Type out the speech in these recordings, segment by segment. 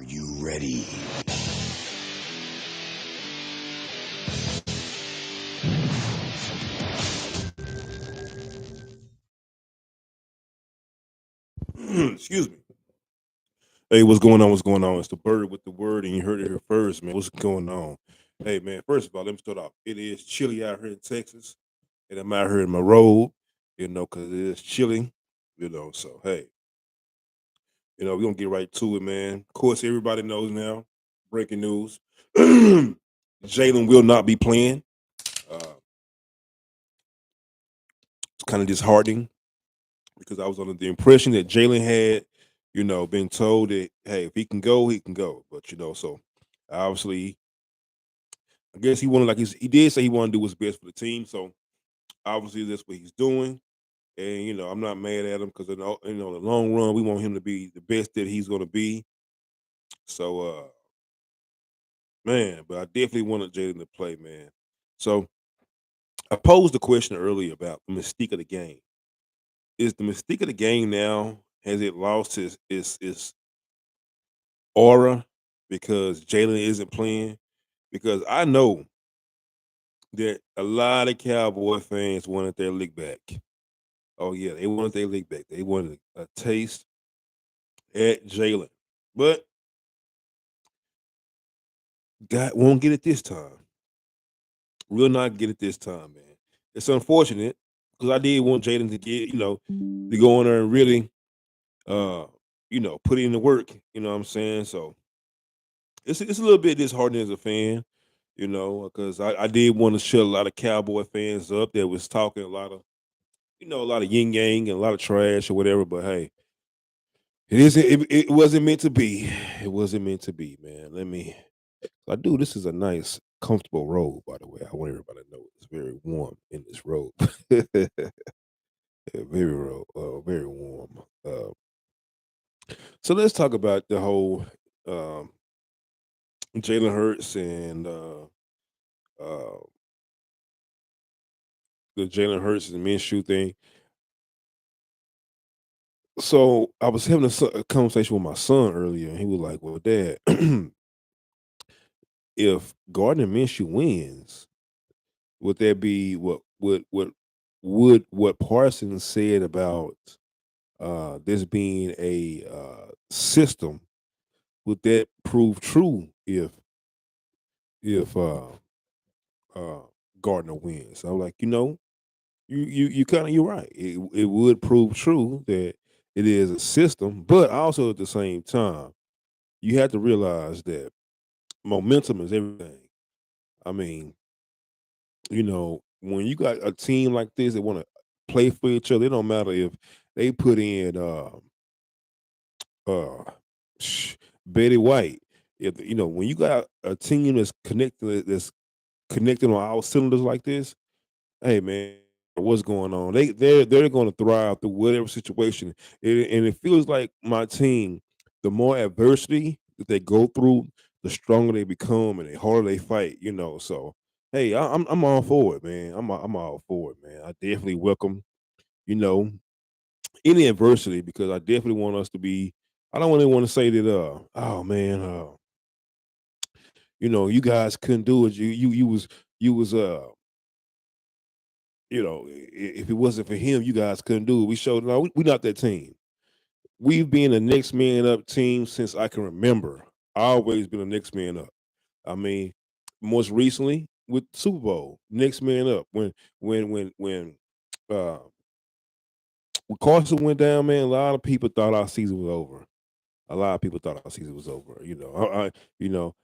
Are you ready? Excuse me. Hey, what's going on? What's going on? It's the bird with the word, and you heard it here first, man. What's going on? Hey, man, first of all, let me start off. It is chilly out here in Texas, and I'm out here in my robe, because it is chilly, So, hey, we're going to get right to it, man. Of course, everybody knows now. Breaking news Jalen will not be playing. It's kind of disheartening because I was under the impression that Jalen had, been told that, hey, if he can go, he can go. But, so obviously, I guess he wanted, he did say he wanted to do what's best for the team. So obviously, that's what he's doing. And, I'm not mad at him because, in the long run, we want him to be the best that he's going to be. So, man, but I definitely wanted Jaden to play, man. So I posed the question earlier about the mystique of the game. Is the mystique of the game now, has it lost its aura because Jalen isn't playing? Because I know that a lot of Cowboy fans wanted their lick back. Oh yeah, they wanted their lick back. They wanted a taste at Jalen, but God won't get it this time. Will not get it this time, man. It's unfortunate because I did want Jalen to get, to go in there and really, uh, put in the work. You know what I'm saying? So it's a little bit disheartening as a fan, because I did want to shut a lot of Cowboy fans up that was talking a lot of yin yang and a lot of trash or whatever. But hey, it isn't. It wasn't meant to be. It wasn't meant to be, man. This is a nice, comfortable robe, by the way. I want everybody to know it's very warm in this robe. Very warm. So let's talk about the whole um, Jalen Hurts and uh, the Jalen Hurts and Minshew thing. So I was having a conversation with my son earlier, and he was like, "Well, Dad, if Gardner Minshew wins, would that be what Parsons said about this being a system? Would that prove true if uh, Gardner wins?" I'm like, you kind of you're right. It would prove true that it is a system, but also at the same time, you have to realize that momentum is everything. I mean, when you got a team like this that want to play for each other, it don't matter if they put in uh Betty White. If when you got a team that's connected on all cylinders like this, hey man, what's going on? They're going to thrive through whatever situation, and it feels like my team. The more adversity that they go through, the stronger they become, and the harder they fight. So hey, I'm all for it, man. I'm all for it, man. I definitely welcome you know any adversity because I definitely want us to be. I don't really want to say that. Oh man, you guys couldn't do it. You was if it wasn't for him, you guys couldn't do it. We showed no, we not that team. We've been a next man up team since I can remember. Always been a next man up. I mean, most recently with Super Bowl, next man up. Uh when Carson went down, man, a lot of people thought our season was over. A lot of people thought our season was over. You know,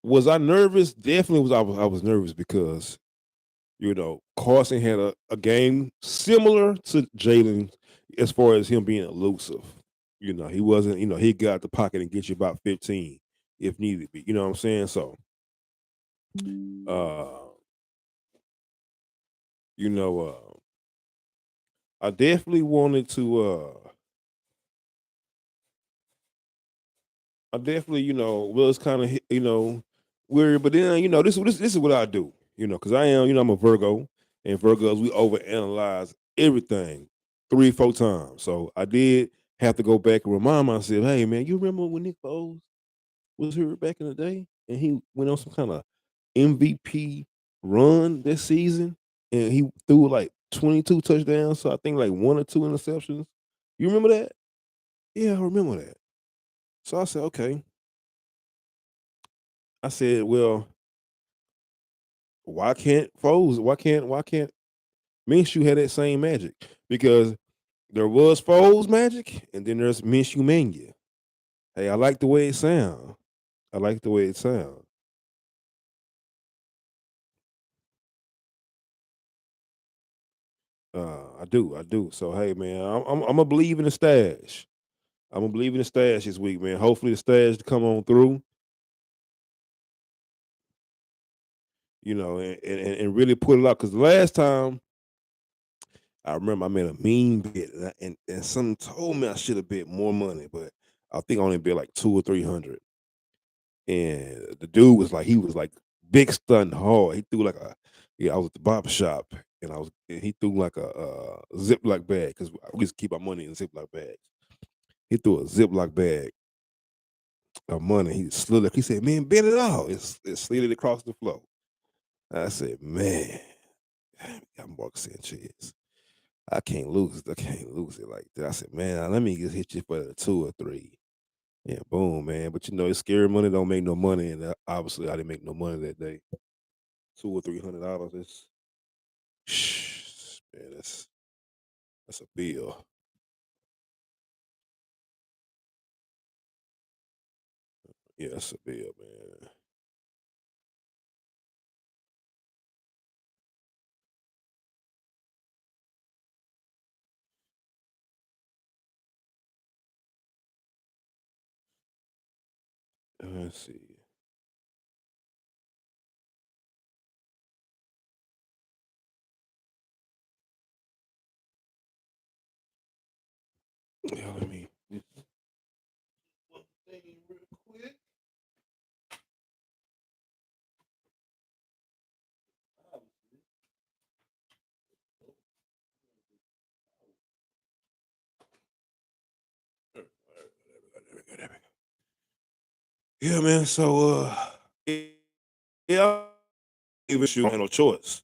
was I nervous? Definitely was. I was nervous because Carson had a game similar to Jalen as far as him being elusive. He wasn't, he got the pocket and get you about 15 if needed be. You know what I'm saying? So, uh, you know, I definitely wanted to, I definitely, was kind of, weird, but then, this is what I do, because I am, I'm a Virgo, and Virgos, we overanalyze everything 3, 4 times. So I did have to go back and remind myself, hey, man, you remember when Nick Foles? was here back in the day, and he went on some kind of MVP run this season, and he threw like 22 touchdowns. So I think like one or two interceptions. You remember that? Yeah, I remember that. So I said, okay. I said, well, why can't Minshew had that same magic? Because there was Foles magic, and then there's Minshew mania. Hey, I like the way it sounds. I like the way it sounds. I do. So hey, man, I'm gonna believe in the stash. I'm gonna believe in the stash this week, man. Hopefully the stash to come on through, and really put it out. Because the last time I remember I made a mean bid, and someone told me I should have bet more money, but I think I only bet like 2 or 300. And the dude was like, he was like big stunned hard. He threw like a, yeah, I was at the barber shop, and he threw like a Ziploc bag because we used to keep our money in Ziploc bags. He threw a Ziploc bag of money. He slid it. He said, "Man, bet it all." It slid it across the floor. I said, "Man, I'm Mark Sanchez. I can't lose. I can't lose it like that." I said, "Man, let me just hit you for the 2 or 3." Yeah, boom, man. But it's scary money don't make no money, and obviously I didn't make no money that day. $200 or $300. Man, that's a bill. Yeah, that's a bill, man. Let's see. Yeah, let me just one thing real quick. Yeah, man. So, yeah, even shoot, I don't have no choice.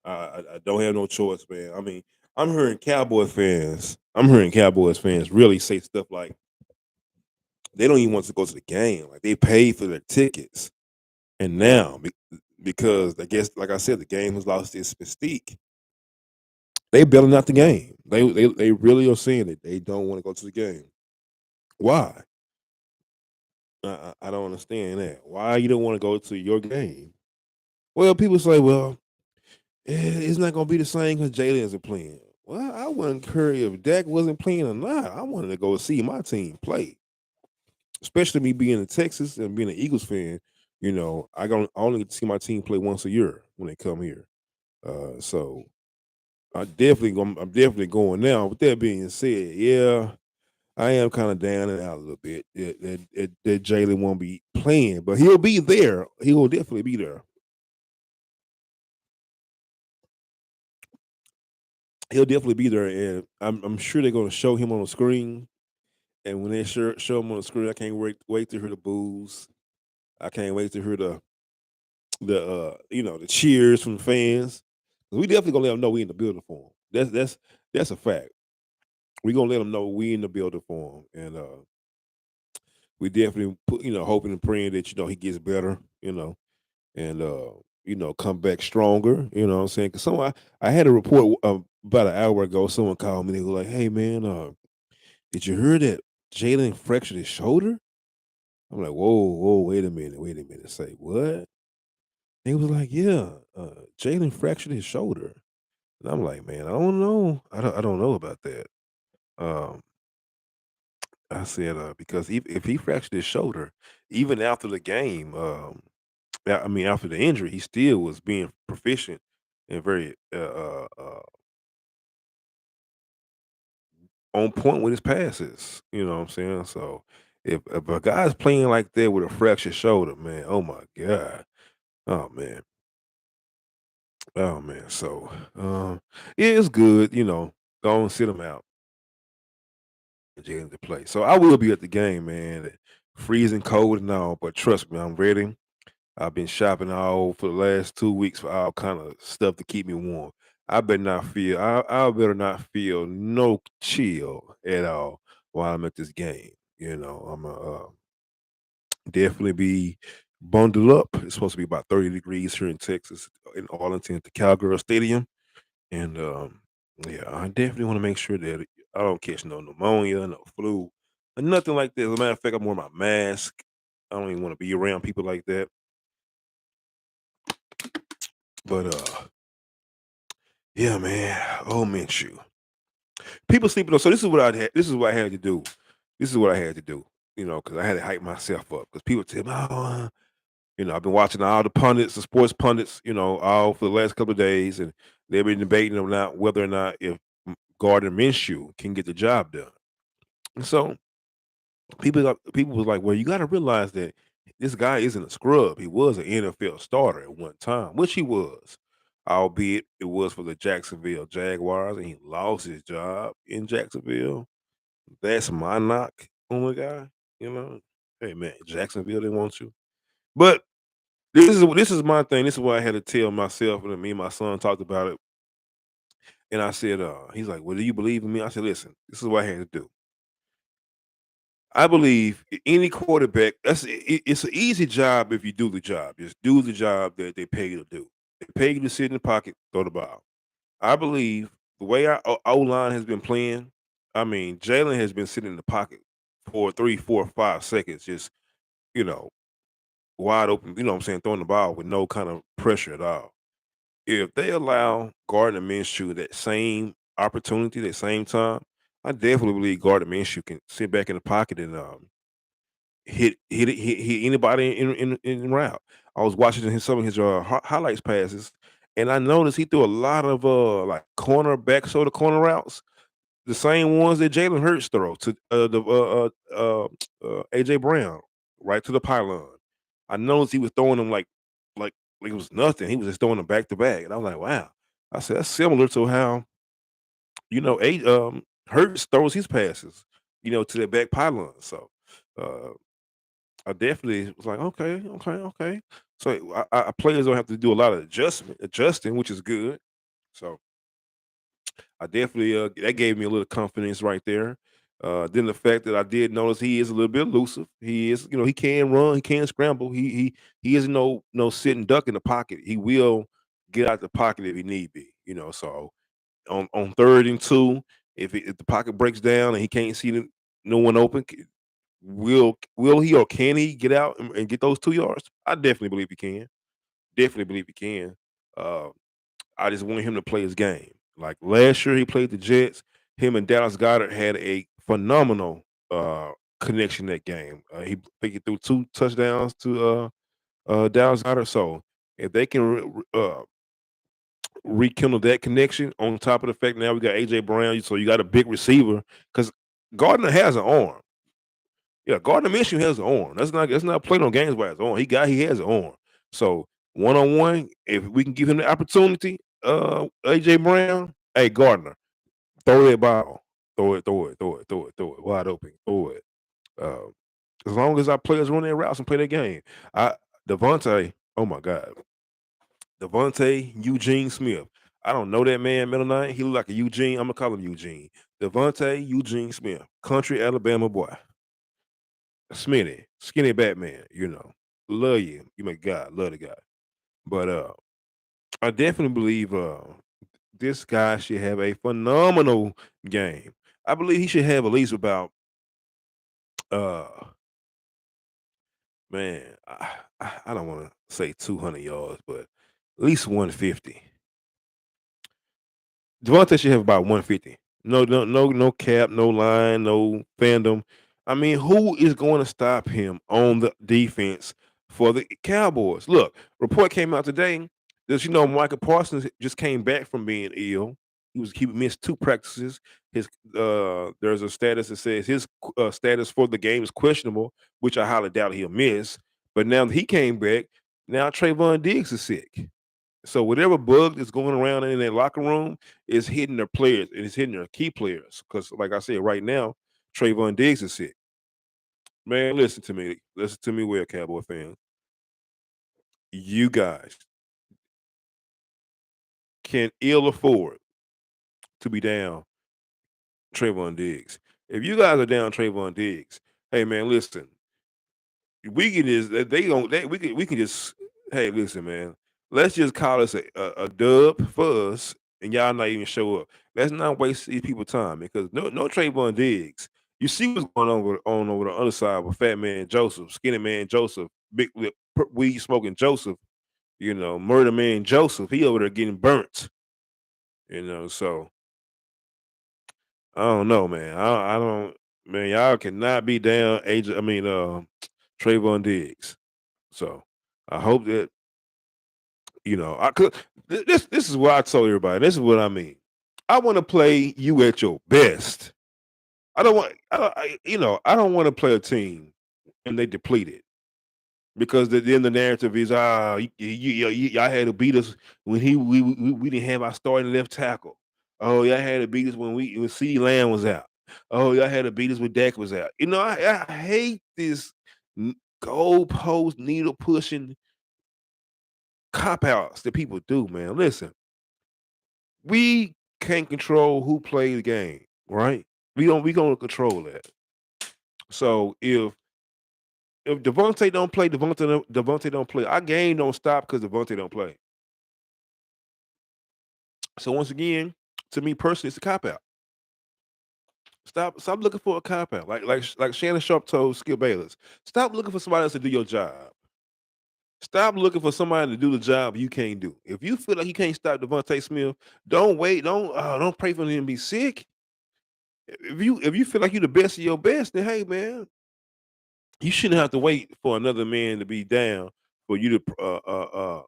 I don't have no choice, man. I mean, I'm hearing Cowboy fans. I'm hearing Cowboys fans really say stuff like they don't even want to go to the game. Like they paid for their tickets, and now because I guess, like I said, the game has lost its mystique. They bailing out the game. They really are saying that they don't want to go to the game. Why? I don't understand that. Why you don't want to go to your game? Well, people say, well, it's not gonna be the same because Jalen isn't playing. Well, I wouldn't care if Dak wasn't playing or not. I wanted to go see my team play, especially me being in Texas and being an Eagles fan. I only get to see my team play once a year when they come here. So I'm definitely going now. With that being said, yeah, I am kind of down and out a little bit that Jalen won't be playing, but he'll be there. He will definitely be there. He'll definitely be there, and I'm sure they're going to show him on the screen. And when they show him on the screen, I can't wait to hear the boos. I can't wait to hear the cheers from the fans. We definitely gonna let them know we in the building for him. That's a fact. We gonna let them know we in the building for him, and we definitely hoping and praying that he gets better. And come back stronger. You know what I'm saying? Because I had a report about an hour ago. Someone called me. They were like, "Hey man, did you hear that Jalen fractured his shoulder?" I'm like, "Whoa, wait a minute. Say what?" They was like, "Yeah, Jalen fractured his shoulder." And I'm like, "Man, I don't know. I don't know about that." Um, I said, because if he fractured his shoulder, even after the game, I mean, after the injury, he still was being proficient and very on point with his passes. You know what I'm saying? So if a guy's playing like that with a fractured shoulder, man, oh my god, oh man, oh man. So yeah, it's good. Go and sit him out and Jalen to play. So I will be at the game, man. freezing cold and all, but trust me, I'm ready. I've been shopping all for the last 2 weeks for all kind of stuff to keep me warm. I better not feel no chill at all while I'm at this game. I'm definitely be bundled up. It's supposed to be about 30 degrees here in Texas, in Arlington at the Cowgirl Stadium. And yeah, I definitely want to make sure that I don't catch no pneumonia, no flu, or nothing like that. As a matter of fact, I'm wearing my mask. I don't even want to be around people like that. But yeah, man. Oh, Minshew. People sleeping on. So this is what I had. This is what I had to do. This is what I had to do. Because I had to hype myself up. Because people tell me, oh, I've been watching all the pundits, the sports pundits, all for the last couple of days, and they've been debating about whether or not if Gardner Minshew can get the job done. And so people was like, well, you got to realize that this guy isn't a scrub. He was an NFL starter at one time, which he was, albeit it was for the Jacksonville Jaguars, and he lost his job in Jacksonville. That's my knock on the guy. You know, hey man, Jacksonville didn't want you, but this is my thing. This is what I had to tell myself, and me and my son talked about it. And I said, he's like, well, do you believe in me? I said, listen, this is what I had to do. I believe any quarterback, it's an easy job if you do the job. Just do the job that they pay you to do. They pay you to sit in the pocket, throw the ball. I believe the way our O line has been playing, I mean, Jalen has been sitting in the pocket for 3, 4, 5 seconds, just, you know, wide open, you know what I'm saying, throwing the ball with no kind of pressure at all. If they allow Gardner Minshew that same opportunity, that same time, I definitely believe Gardner Minshew can sit back in the pocket and hit anybody in route. I was watching some of his highlights passes, and I noticed he threw a lot of like cornerback sort of corner routes, the same ones that Jalen Hurts throw to AJ Brown, right to the pylon. I noticed he was throwing them like it was nothing. He was just throwing them back to back, and I was like, wow. I said that's similar to how Hurts throws his passes, to the back pylon. So. Uh, I definitely was like, okay, okay, okay. So players don't have to do a lot of adjusting, which is good. So I definitely that gave me a little confidence right there. Then the fact that I did notice he is a little bit elusive. He is, he can run, he can scramble. He isn't no sitting duck in the pocket. He will get out the pocket if he need be. So on 3rd and 2, if the pocket breaks down and he can't see no one open, will he or can he get out and get those 2 yards? I definitely believe he can. Definitely believe he can. Uh, I just want him to play his game. Like last year, he played the Jets. Him and Dallas Goddard had a phenomenal connection that game. He think he threw 2 touchdowns to Dallas Goddard. So if they can rekindle that connection, on top of the fact now we got AJ Brown, so you got a big receiver because Gardner has an arm. Yeah, Gardner Minshew has an arm. That's not playing on games by his arm. He has an arm. So 1-on-1, if we can give him the opportunity, AJ Brown, hey Gardner, throw that ball. Throw it wide open. Throw it. Uh, as long as our players run their routes and play their game. I Devontae, oh my God. Devontae Eugene Smith. I don't know that man, middle name. He look like a Eugene. I'm gonna call him Eugene. Devontae Eugene Smith, country Alabama boy. Smitty, skinny Batman, love you. You my God, love the guy. But I definitely believe this guy should have a phenomenal game. I believe he should have at least about uh man, I don't want to say 200 yards, but at least 150. Devontae should have about 150. No, no, no, no cap, no line, no fandom. I mean, who is going to stop him on the defense for the Cowboys? Look, report came out today that Michael Parsons just came back from being ill. He missed 2 practices. His there's a status that says his status for the game is questionable, which I highly doubt he'll miss. But now that he came back, now Trayvon Diggs is sick. So whatever bug that's going around in that locker room is hitting their players and it's hitting their key players. Because like I said, right now, Trayvon Diggs is sick. Man, listen to me. Listen to me well, Cowboy fans. You guys can ill afford to be down Trayvon Diggs. If you guys are down Trayvon Diggs, hey man, listen. We can just they don't they we can just hey listen man. Let's just call this a dub for us, and y'all not even show up. Let's not waste these people time because no Trayvon Diggs. You see what's going on over the other side with Fat Man Joseph, Skinny Man Joseph, Big Lip, Weed Smoking Joseph. Murder Man Joseph. He over there getting burnt. So I don't know, man. I don't, man. Y'all cannot be down age. I mean, Trayvon Diggs. So I hope that I could. This is what I told everybody. This is what I mean. I want to play you at your best. I don't want. I don't want to play a team and they depleted. Because then the narrative is y'all had to beat us when we didn't have our starting left tackle. Oh, y'all had to beat us when CeeDee Lamb was out. Oh, y'all had to beat us when Dak was out. I hate this goalpost needle pushing cop outs that people do, man. Listen, we can't control who plays the game, right? We gonna control that. So if Devontae don't play, Devontae don't play. Our game don't stop because Devontae don't play. So once again, to me personally, it's a cop out. Stop looking for a cop out. Like Shannon Sharp told Skip Bayless. Stop looking for somebody else to do your job. Stop looking for somebody to do the job you can't do. If you feel like you can't stop Devontae Smith, don't wait. Don't pray for him to be sick. If you feel like you're the best of your best, then hey man, you shouldn't have to wait for another man to be down for you to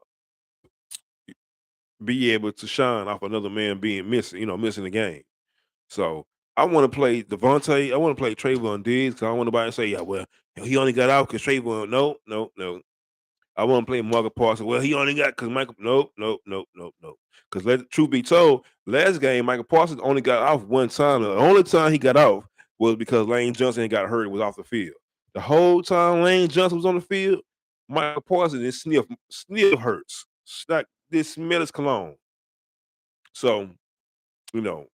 be able to shine off another man being missing the game. So I want to play Devontae. I want to play Trayvon Diggs because I don't want nobody to say, yeah, well, he only got out because Trayvon. No, no, no. I want to play Marcus Parsons. Well, he only got because Michael. Nope, nope, nope, nope, nope. Because truth be told, last game Michael Parsons only got off one time. The only time he got off was because Lane Johnson got hurt and was off the field. The whole time Lane Johnson was on the field, Michael Parsons and sniff hurts. Like this smell his cologne. So, you know,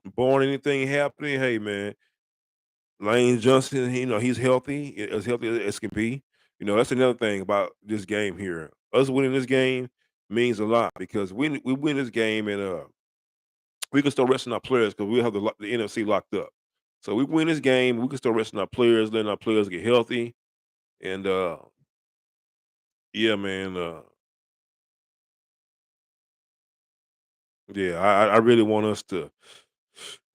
born anything happening, hey man, Lane Johnson, he's healthy as can be. That's another thing about this game here. Us winning this game means a lot because we win this game and we can start resting our players because we have the NFC locked up. So we win this game, we can start resting our players, letting our players get healthy, and yeah, man, yeah, I really want us to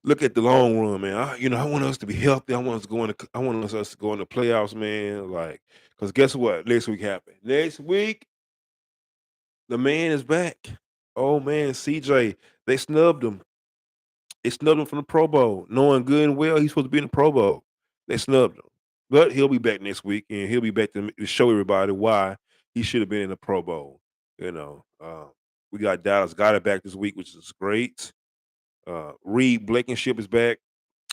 look at the long run, man. I want us to be healthy. I want us to go in the playoffs, man. Like, because guess what? Next week happened. Next week, the man is back. Oh man, CJ, they snubbed him. They snubbed him from the Pro Bowl, knowing good and well he's supposed to be in the Pro Bowl. They snubbed him, but he'll be back next week, and he'll be back to show everybody why he should have been in the Pro Bowl. We got Dallas got it back this week, which is great. Reed Blankenship is back.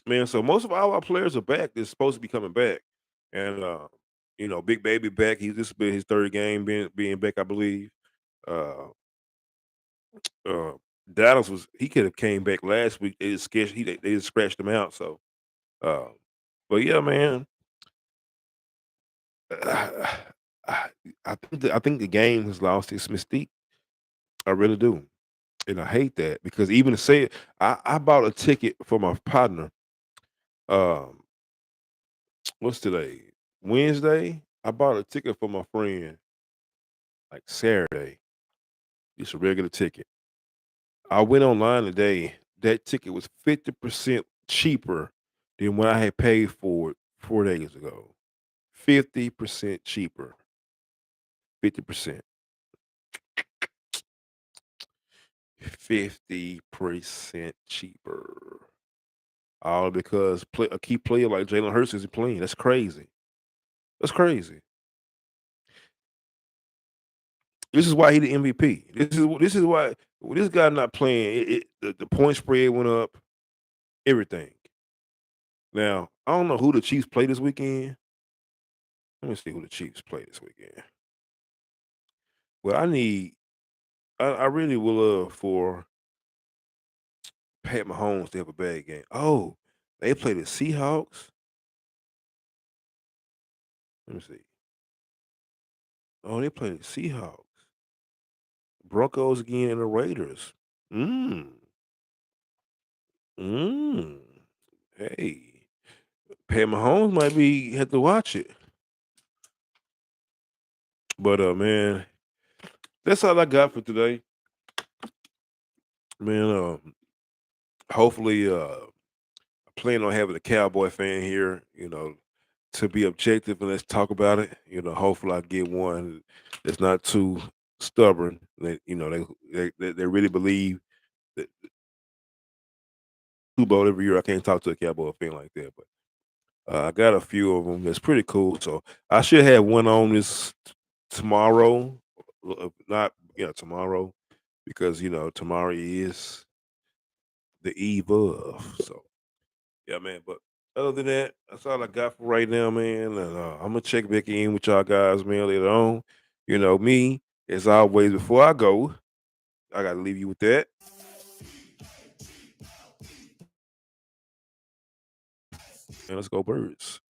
Man, so most of all our players are back. They're supposed to be coming back, and Big Baby back. This has been his third game being back, I believe. Uh, uh, Dallas he could have came back last week. They just scratched him out. So, uh, but yeah, man, I, I, I think the game has lost its mystique. I really do, and I hate that because even to say it, I bought a ticket for my partner. Um, what's today? Wednesday. I bought a ticket for my friend like Saturday. It's a regular ticket. I went online today. That ticket was 50% cheaper than what I had paid for it 4 days ago. 50% cheaper. 50%. 50% cheaper. All because a key player like Jalen Hurts isn't playing. That's crazy. That's crazy. This is why he the MVP. This is why this guy not playing. The point spread went up. Everything. Now I don't know who the Chiefs play this weekend. Let me see who the Chiefs play this weekend. Well, I really would love for Pat Mahomes to have a bad game. Oh, they play the Seahawks. Let me see. Oh, they play the Seahawks, Broncos again, and the Raiders. Mm. Mm. Hey, Pat Mahomes might be have to watch it. But man, that's all I got for today. Man, hopefully I plan on having a Cowboy fan here, to be objective and let's talk about it. Hopefully I get one that's not too stubborn. That they really believe that Super Bowl every year. I can't talk to a Cowboy fan like that, but I got a few of them that's pretty cool. So I should have one on this tomorrow, not tomorrow, because tomorrow is the eve of. So yeah, man. But other than that, that's all I got for right now, man. And I'm gonna check back in with y'all guys, man, later on. Me, as always, before I go, I gotta leave you with that. And let's go birds.